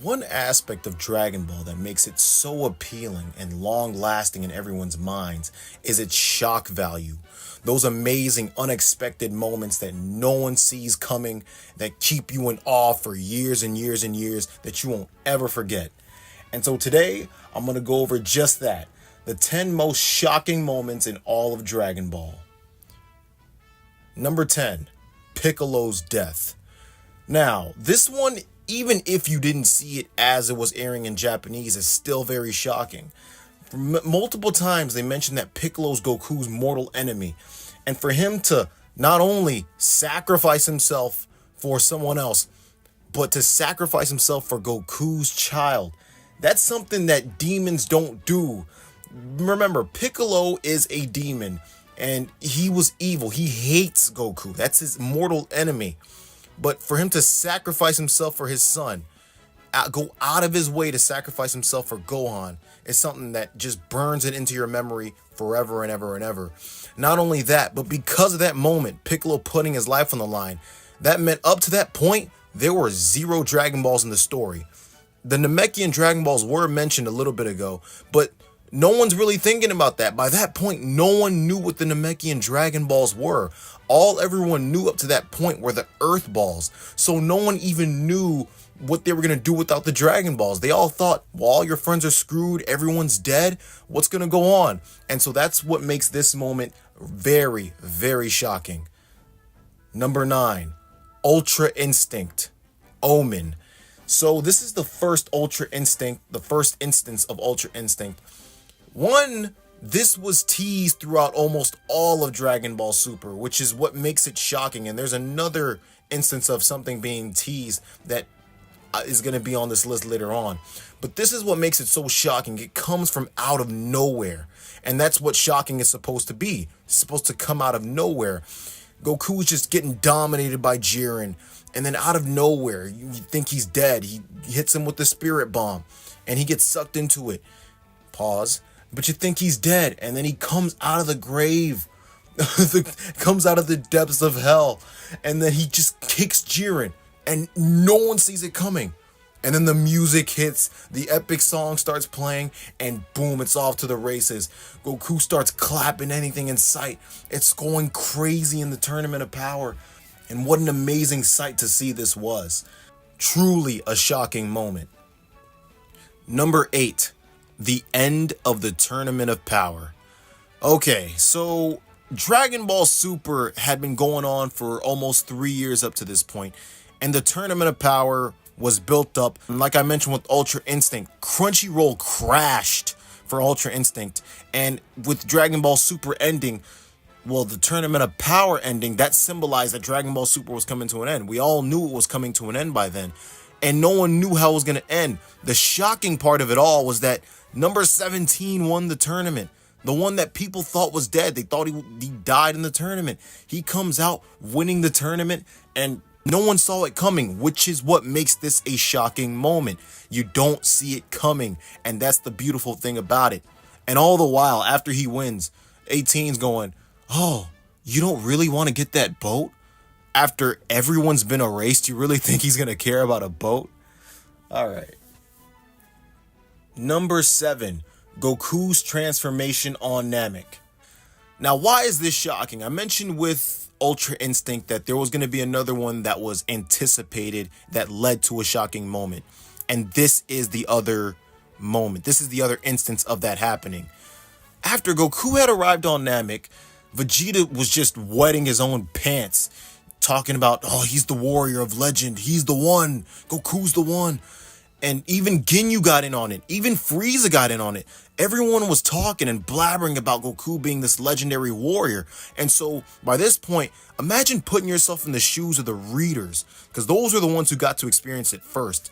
One aspect of Dragon Ball that makes it so appealing and long lasting in everyone's minds is its shock value. Those amazing, unexpected moments that no one sees coming, that keep you in awe for years and years and years, that you won't ever forget. And so today, I'm going to go over just that, the 10 most shocking moments in all of Dragon Ball. Number 10, Piccolo's Death. Now, this one, even if you didn't see it as it was airing in Japanese, is still very shocking. Multiple times they mentioned that Piccolo's Goku's mortal enemy, and for him to not only sacrifice himself for someone else, but to sacrifice himself for Goku's child, that's something that demons don't do. Remember, Piccolo is a demon, and he was evil. He hates Goku. That's his mortal enemy. But for him to sacrifice himself for his son, go out of his way to sacrifice himself for Gohan, is something that just burns it into your memory forever and ever and ever. Not only that, but because of that moment, Piccolo putting his life on the line, that meant up to that point, there were 0 Dragon Balls in the story. The Namekian Dragon Balls were mentioned a little bit ago, but no one's really thinking about that. By that point, no one knew what the Namekian Dragon Balls were. All everyone knew up to that point were the Earth Balls. So no one even knew what they were going to do without the Dragon Balls. They all thought, well, all your friends are screwed, everyone's dead, what's going to go on? And so that's what makes this moment very, very shocking. Number 9, Ultra Instinct, Omen. So this is the first Ultra Instinct, the first instance of Ultra Instinct. One, this was teased throughout almost all of Dragon Ball Super, which is what makes it shocking. And there's another instance of something being teased that is going to be on this list later on. But this is what makes it so shocking. It comes from out of nowhere. And that's what shocking is supposed to be. It's supposed to come out of nowhere. Goku is just getting dominated by Jiren. And then out of nowhere, you think he's dead. He hits him with the spirit bomb. And he gets sucked into it. Pause. But you think he's dead, and then he comes out of the grave, comes out of the depths of hell, and then he just kicks Jiren, and no one sees it coming. And then the music hits, the epic song starts playing, and boom, it's off to the races. Goku starts clapping anything in sight. It's going crazy in the Tournament of Power, and what an amazing sight to see this was. Truly a shocking moment. Number 8. The end of the Tournament of Power. Okay, so Dragon Ball Super had been going on for almost 3 years up to this point, and the Tournament of Power was built up. And like I mentioned with Ultra Instinct, Crunchyroll crashed for Ultra Instinct, and with Dragon Ball Super ending, well, the Tournament of Power ending, that symbolized that Dragon Ball Super was coming to an end. We all knew it was coming to an end by then, and no one knew how it was going to end. The shocking part of it all was that number 17 won the tournament. The one that people thought was dead. They thought he died in the tournament. He comes out winning the tournament, and no one saw it coming, which is what makes this a shocking moment. You don't see it coming, and that's the beautiful thing about it. And all the while, after he wins, 18's going, oh, you don't really want to get that boat? After everyone's been erased, you really think he's going to care about a boat? All right. Number 7, Goku's transformation on Namek. Now, why is this shocking? I mentioned with Ultra Instinct that there was going to be another one that was anticipated that led to a shocking moment. And this is the other moment. This is the other instance of that happening. After Goku had arrived on Namek, Vegeta was just wetting his own pants, talking about, oh, he's the warrior of legend. He's the one. Goku's the one. And even Ginyu got in on it. Even Frieza got in on it. Everyone was talking and blabbering about Goku being this legendary warrior. And so by this point, imagine putting yourself in the shoes of the readers, because those are the ones who got to experience it first.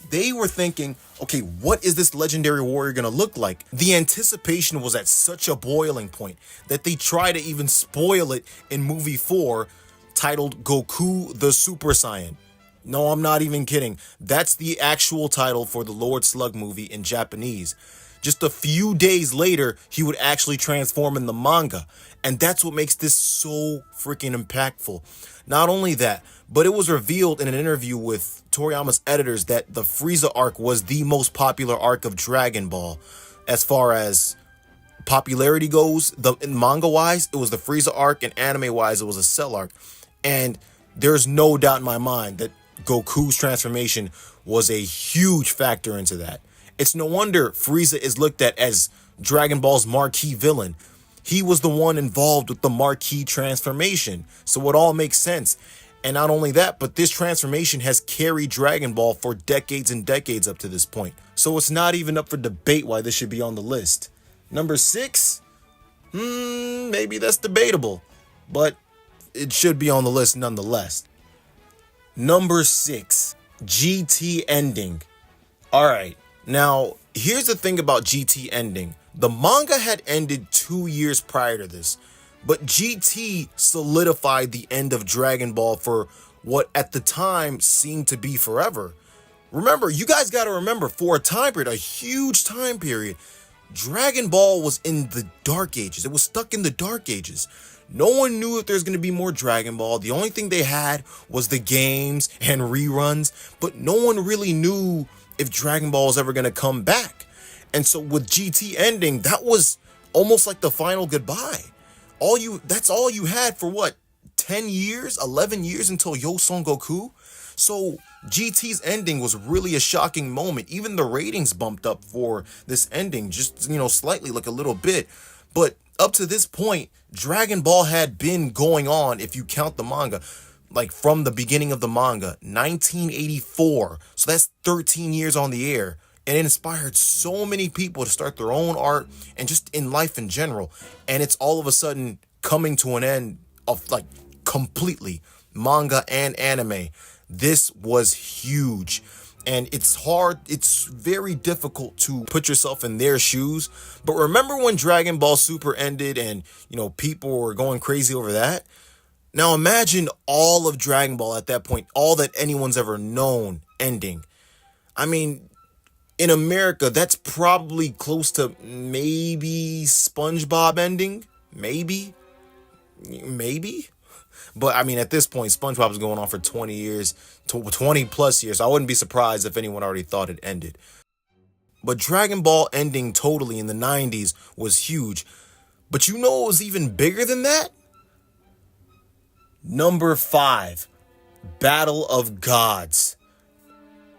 They were thinking, okay, what is this legendary warrior going to look like? The anticipation was at such a boiling point that they try to even spoil it in movie 4, titled Goku the Super Saiyan. No, I'm not even kidding. That's the actual title for the Lord Slug movie in Japanese. Just a few days later, he would actually transform in the manga. And that's what makes this so freaking impactful. Not only that, but it was revealed in an interview with Toriyama's editors that the Frieza arc was the most popular arc of Dragon Ball. As far as popularity goes, manga wise, it was the Frieza arc, and anime wise, it was a Cell arc. And there's no doubt in my mind that Goku's transformation was a huge factor into that. It's no wonder Frieza is looked at as Dragon Ball's marquee villain. He was the one involved with the marquee transformation, so it all makes sense. And not only that, but this transformation has carried Dragon Ball for decades and decades up to this point. So it's not even up for debate why this should be on the list. Number 6? Maybe that's debatable, but it should be on the list nonetheless. Number 6, GT ending. Alright, now here's the thing about GT ending. The manga had ended 2 years prior to this, but GT solidified the end of Dragon Ball for what at the time seemed to be forever. Remember, you guys gotta remember, for a time period, a huge time period, Dragon Ball was in the Dark Ages. It was stuck in the Dark Ages. No one knew if there's going to be more Dragon Ball. The only thing they had was the games and reruns, but no one really knew if Dragon Ball was ever going to come back. And so with GT ending, that was almost like the final goodbye. That's all you had for what, 10 years, 11 years until Yo Son Goku? So GT's ending was really a shocking moment. Even the ratings bumped up for this ending, just, slightly, like a little bit. But up to this point, Dragon Ball had been going on, if you count the manga, like from the beginning of the manga, 1984. So that's 13 years on the air. And it inspired so many people to start their own art and just in life in general. And it's all of a sudden coming to an end of like completely manga and anime. This was huge. And it's very difficult to put yourself in their shoes. But remember when Dragon Ball Super ended and, people were going crazy over that? Now imagine all of Dragon Ball at that point, all that anyone's ever known ending. I mean, in America, that's probably close to maybe SpongeBob ending. Maybe. But I mean, at this point, SpongeBob was going on for 20 years, 20 plus years. So I wouldn't be surprised if anyone already thought it ended. But Dragon Ball ending totally in the 90s was huge. But you know what was even bigger than that? Number 5, Battle of Gods.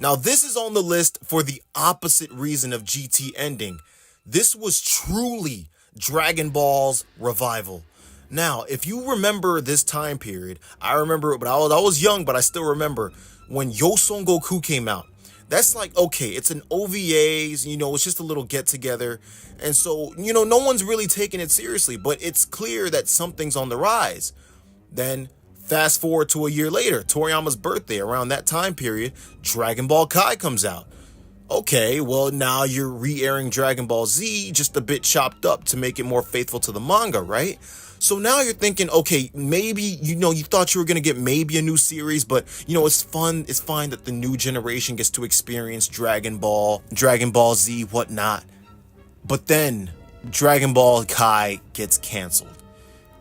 Now, this is on the list for the opposite reason of GT ending. This was truly Dragon Ball's revival. Now, if you remember this time period, I remember it, but I was young, but I still remember when Yo Son Goku came out. That's like, okay, it's an OVAs, it's just a little get together. And so, no one's really taking it seriously, but it's clear that something's on the rise. Then fast forward to a year later, Toriyama's birthday, around that time period, Dragon Ball Kai comes out. Okay, well, now you're re-airing Dragon Ball Z, just a bit chopped up to make it more faithful to the manga, right? So now you're thinking, okay, maybe, you thought you were going to get maybe a new series, but, it's fun. It's fine that the new generation gets to experience Dragon Ball Z, whatnot. But then Dragon Ball Kai gets canceled.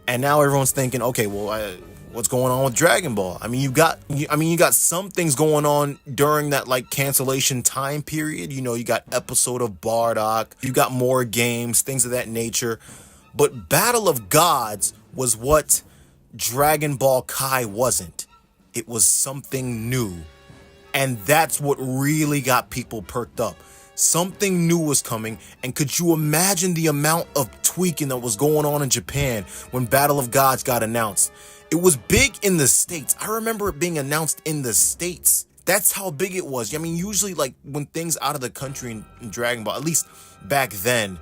And now everyone's thinking, okay, well, what's going on with Dragon Ball? I mean, you got some things going on during that like cancellation time period. You got episode of Bardock, you got more games, things of that nature. But Battle of Gods was what Dragon Ball Kai wasn't. It was something new. And that's what really got people perked up. Something new was coming, and could you imagine the amount of tweaking that was going on in Japan when Battle of Gods got announced? It was big in the States. I remember it being announced in the States. That's how big it was. I mean, usually like when things out of the country in Dragon Ball, at least back then,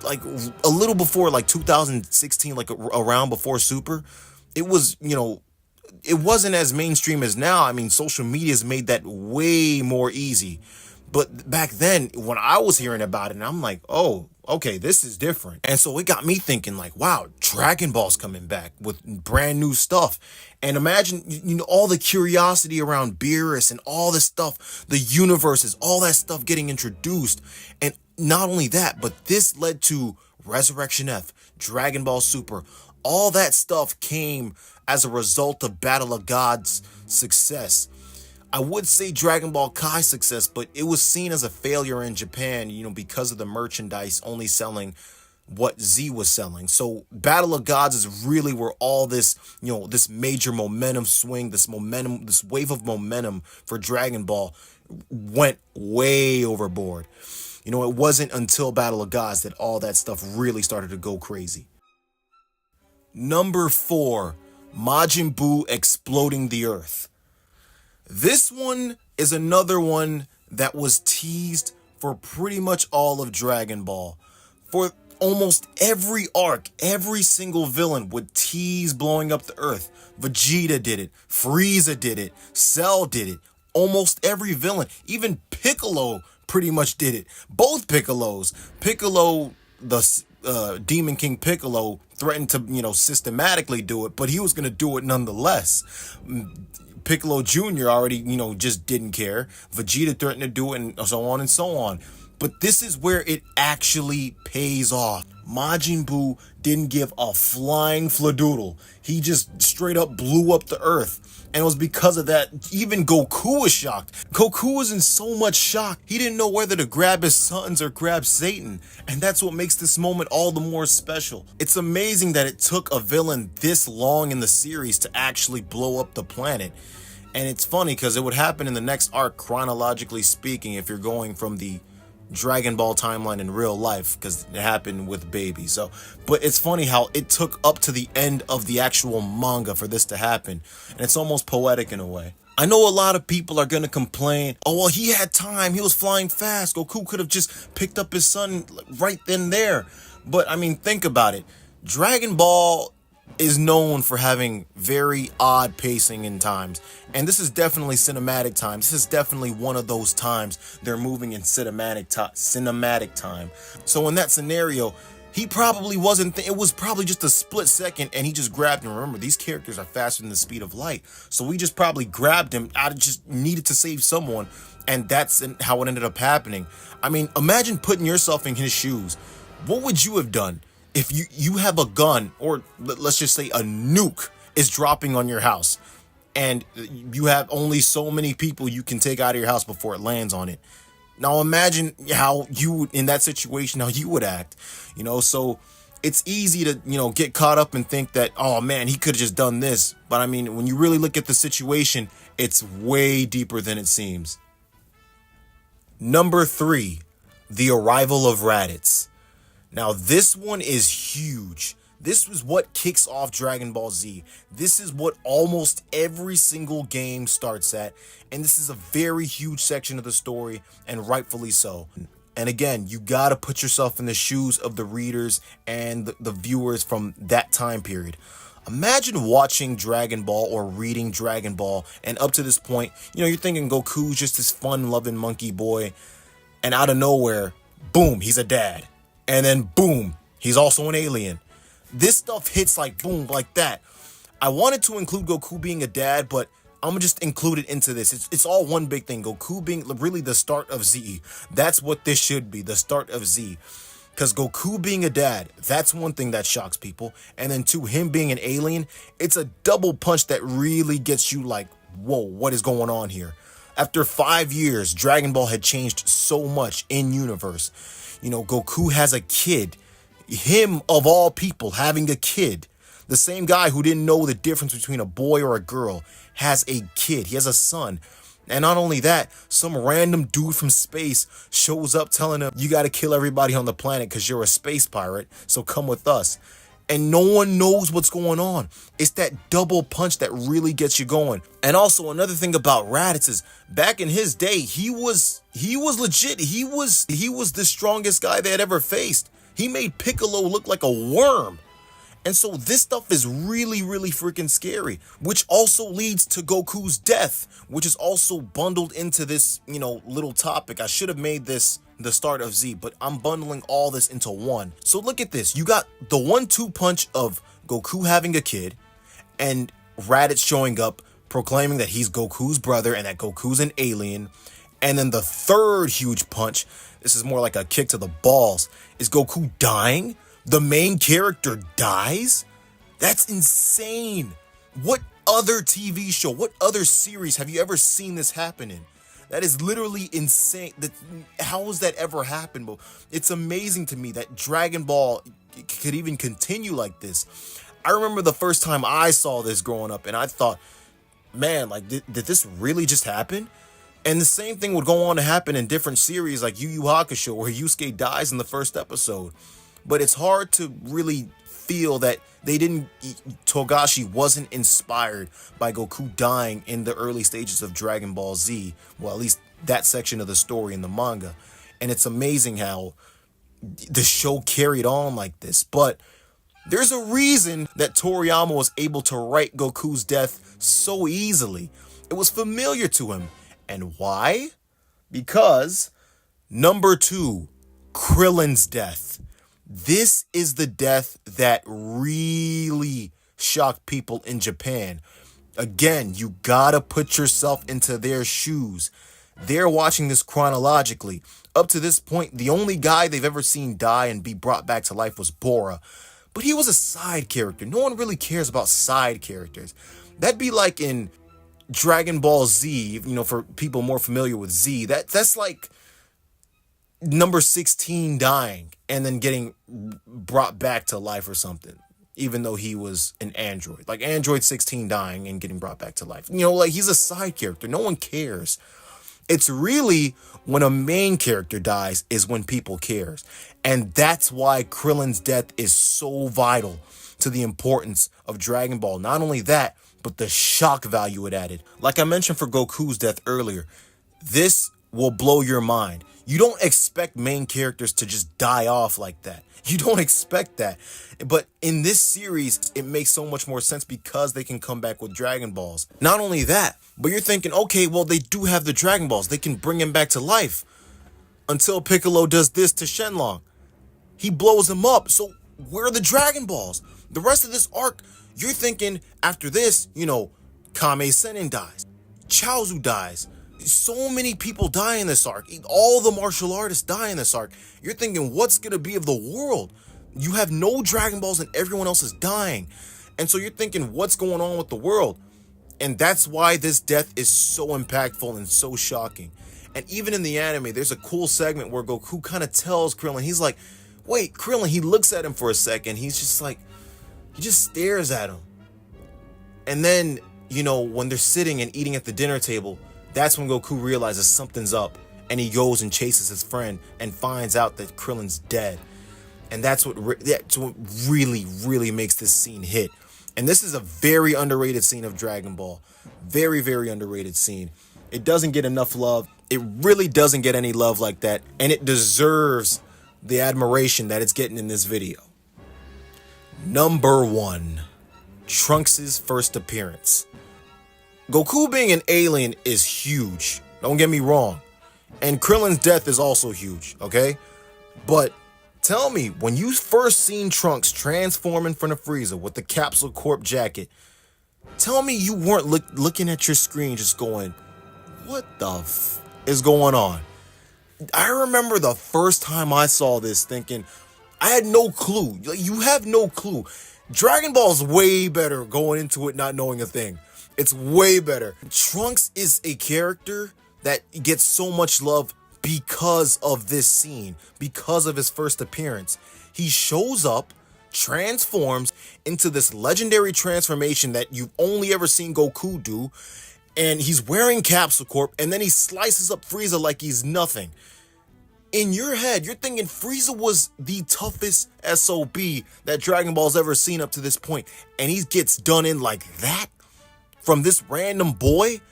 like a little before like 2016, like around before Super, it was, it wasn't as mainstream as now. I mean, social media has made that way more easy. But back then, when I was hearing about it, and I'm like, oh, okay, this is different. And so it got me thinking like, wow, Dragon Ball's coming back with brand new stuff. And imagine, all the curiosity around Beerus and all this stuff, the universes, all that stuff getting introduced. And not only that, but this led to Resurrection F, Dragon Ball Super, all that stuff came as a result of Battle of Gods' success. I would say Dragon Ball Kai's success, but it was seen as a failure in Japan, because of the merchandise only selling what Z was selling. So Battle of Gods is really where all this, this major momentum swing, this wave of momentum for Dragon Ball went way overboard. It wasn't until Battle of Gods that all that stuff really started to go crazy. Number 4, Majin Buu exploding the Earth. This one is another one that was teased for pretty much all of Dragon Ball. For almost every arc, every single villain would tease blowing up the Earth. Vegeta did it, Frieza did it, Cell did it, almost every villain, even Piccolo pretty much did it. Both Piccolos. Piccolo, the Demon King Piccolo, threatened to, systematically do it, but he was going to do it nonetheless. Piccolo Jr. already, just didn't care. Vegeta threatened to do it, and so on and so on. But this is where it actually pays off. Majin Buu didn't give a flying fladoodle. He just straight up blew up the Earth. And it was because of that, even Goku was shocked. Goku was in so much shock, he didn't know whether to grab his sons or grab Satan. And that's what makes this moment all the more special. It's amazing that it took a villain this long in the series to actually blow up the planet. And it's funny because it would happen in the next arc, chronologically speaking, if you're going from the Dragon Ball timeline in real life, because it happened with Baby. But it's funny how it took up to the end of the actual manga for this to happen, and it's almost poetic in a way. I know a lot of people are going to complain, oh, well, he had time, he was flying fast, Goku could have just picked up his son right then and there. But I mean, think about it. Dragon Ball is known for having very odd pacing in times, and this is definitely cinematic time. This is definitely one of those times they're moving in cinematic time. So in that scenario, he probably wasn't it was probably just a split second, and he just grabbed him. Remember, these characters are faster than the speed of light, so we just probably grabbed him. I just needed to save someone, and that's how it ended up happening. I mean, imagine putting yourself in his shoes. What would you have done if you have a gun, or let's just say a nuke is dropping on your house, and you have only so many people you can take out of your house before it lands on it? Now imagine how you, in that situation, how you would act. So it's easy to, get caught up and think that, oh man, he could have just done this. But I mean, when you really look at the situation, it's way deeper than it seems. Number 3, the arrival of Radits. Now, this one is huge. This is what kicks off Dragon Ball Z. This is what almost every single game starts at. And this is a very huge section of the story, and rightfully so. And again, you gotta put yourself in the shoes of the readers and the viewers from that time period. Imagine watching Dragon Ball or reading Dragon Ball, and up to this point, you're thinking Goku's just this fun-loving monkey boy, and out of nowhere, boom, he's a dad. And then boom, he's also an alien. This stuff hits like boom, like that. I wanted to include Goku being a dad, but I'm gonna just include it into this. It's all one big thing. Goku being really the start of Z. That's what this should be, the start of Z. Because Goku being a dad, that's one thing that shocks people. And then 2, him being an alien, it's a double punch that really gets you like, whoa, what is going on here? After 5 years, Dragon Ball had changed so much in universe. Goku has a kid. Him, of all people, having a kid. The same guy who didn't know the difference between a boy or a girl has a kid. He has a son. And not only that, some random dude from space shows up telling him, you got to kill everybody on the planet because you're a space pirate, so come with us. And no one knows what's going on. It's that double punch that really gets you going. And also another thing about Raditz is, back in his day, he was legit. He was the strongest guy they had ever faced. He made Piccolo look like a worm. And so this stuff is really, really freaking scary, which also leads to Goku's death, which is also bundled into this, little topic. I should have made this the start of Z, but I'm bundling all this into one. So look at this. You got the 1-2 punch of Goku having a kid and Raditz showing up, proclaiming that he's Goku's brother and that Goku's an alien. And then the third huge punch, this is more like a kick to the balls, is Goku dying, The main character dies? That's insane. What other TV show, what other series have you ever seen this happen in? That is literally insane. How has that ever happened? But it's amazing to me that Dragon Ball could even continue like this. I remember the first time I saw this growing up, and I thought, man, like, did this really just happen? And the same thing would go on to happen in different series like Yu Yu Hakusho, where Yusuke dies in the first episode. But it's hard to really feel that Togashi wasn't inspired by Goku dying in the early stages of Dragon Ball Z. Well, at least that section of the story in the manga. And it's amazing how the show carried on like this. But there's a reason that Toriyama was able to write Goku's death so easily. It was familiar to him. And why? Because number 2, Krillins Death. This is the death that really shocked people in Japan. Again, you gotta put yourself into their shoes. They're watching this chronologically. Up to this point, the only guy they've ever seen die and be brought back to life was Bora. But he was a side character. No one really cares about side characters. That'd be like in Dragon Ball Z, for people more familiar with Z. That's like number 16 dying and then getting brought back to life or something, even though he was an android. Like Android 16 dying and getting brought back to life. Like he's a side character. No one cares. It's really when a main character dies is when people cares. And that's why Krillin's death is so vital to the importance of Dragon Ball. Not only that, but the shock value it added. Like I mentioned for Goku's death earlier, this will blow your mind. You don't expect main characters to just die off like that. You don't expect that. But in this series, it makes so much more sense because they can come back with Dragon Balls. Not only that, but you're thinking, okay, well, they do have the Dragon Balls. They can bring him back to life. Until Piccolo does this to Shenlong. He blows him up. So where are the Dragon Balls? The rest of this arc, you're thinking after this, Kame Sennin dies. Chaozu dies. So many people die in this arc. All the martial artists die in this arc. You're thinking, what's going to be of the world? You have no Dragon Balls and everyone else is dying. And so you're thinking, what's going on with the world? And that's why this death is so impactful and so shocking. And even in the anime, there's a cool segment where Goku kind of tells Krillin, he's like, wait, Krillin, he looks at him for a second. He's just like, he just stares at him. And then, when they're sitting and eating at the dinner table, that's when Goku realizes something's up, and he goes and chases his friend and finds out that Krillin's dead. And that's what really, really makes this scene hit. And this is a very underrated scene of Dragon Ball. Very, very underrated scene. It doesn't get enough love. It really doesn't get any love like that. And it deserves the admiration that it's getting in this video. Number 1, Trunks' first appearance. Goku being an alien is huge. Don't get me wrong. And Krillin's death is also huge, okay? But tell me, when you first seen Trunks transform in front of Frieza with the Capsule Corp jacket, tell me you weren't looking at your screen just going, what the is going on? I remember the first time I saw this thinking, I had no clue. You have no clue. Dragon Ball's way better going into it not knowing a thing. It's way better. Trunks is a character that gets so much love because of this scene, because of his first appearance. He shows up, transforms into this legendary transformation that you've only ever seen Goku do, and he's wearing Capsule Corp, and then he slices up Frieza like he's nothing. In your head, you're thinking Frieza was the toughest SOB that Dragon Ball's ever seen up to this point, and he gets done in like that? From this random boy,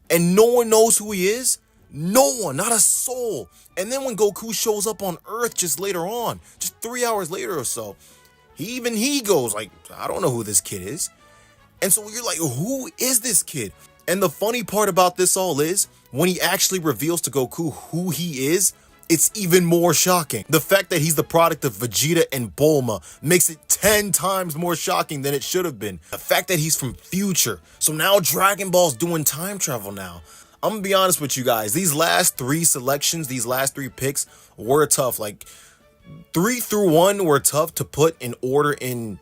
and no one knows who he is? No one, not a soul. And then when Goku shows up on Earth just later on, just 3 hours later or so, he goes like, I don't know who this kid is. And so you're like, who is this kid? And the funny part about this all is, when he actually reveals to Goku who he is, it's even more shocking. The fact that he's the product of Vegeta and Bulma makes it 10 times more shocking than it should have been. The fact that he's from future. So now Dragon Ball's doing time travel now. I'm gonna be honest with you guys. These last 3 selections, these last 3 picks were tough. Like, 3 through 1 were tough to put in order in,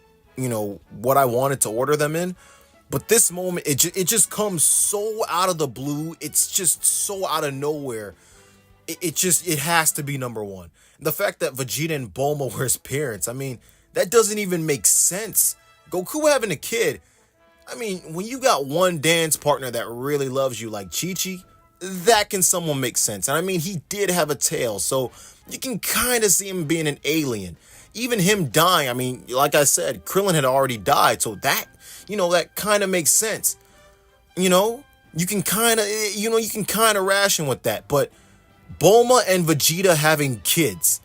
what I wanted to order them in. But this moment, it just comes so out of the blue. It's just so out of nowhere. It has to be number 1. The fact that Vegeta and Bulma were his parents, I mean, that doesn't even make sense. Goku having a kid, I mean, when you got one dance partner that really loves you like Chi-Chi, that can somewhat make sense. And I mean, he did have a tail, so you can kind of see him being an alien. Even him dying, I mean, like I said, Krillin had already died, so that, that kind of makes sense. You can kind of ration with that. But Bulma and Vegeta having kids,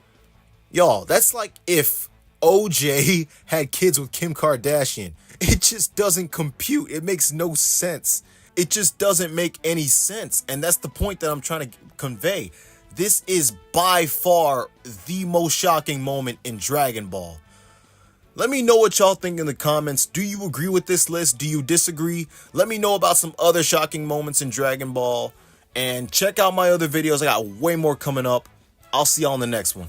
y'all, that's like if OJ had kids with Kim Kardashian. It just doesn't compute. It makes no sense. It just doesn't make any sense. And that's the point that I'm trying to convey. This is by far the most shocking moment in Dragon Ball. Let me know what y'all think in the comments. Do you agree with this list? Do you disagree? Let me know about some other shocking moments in Dragon Ball. And check out my other videos. I got way more coming up. I'll see y'all in the next one.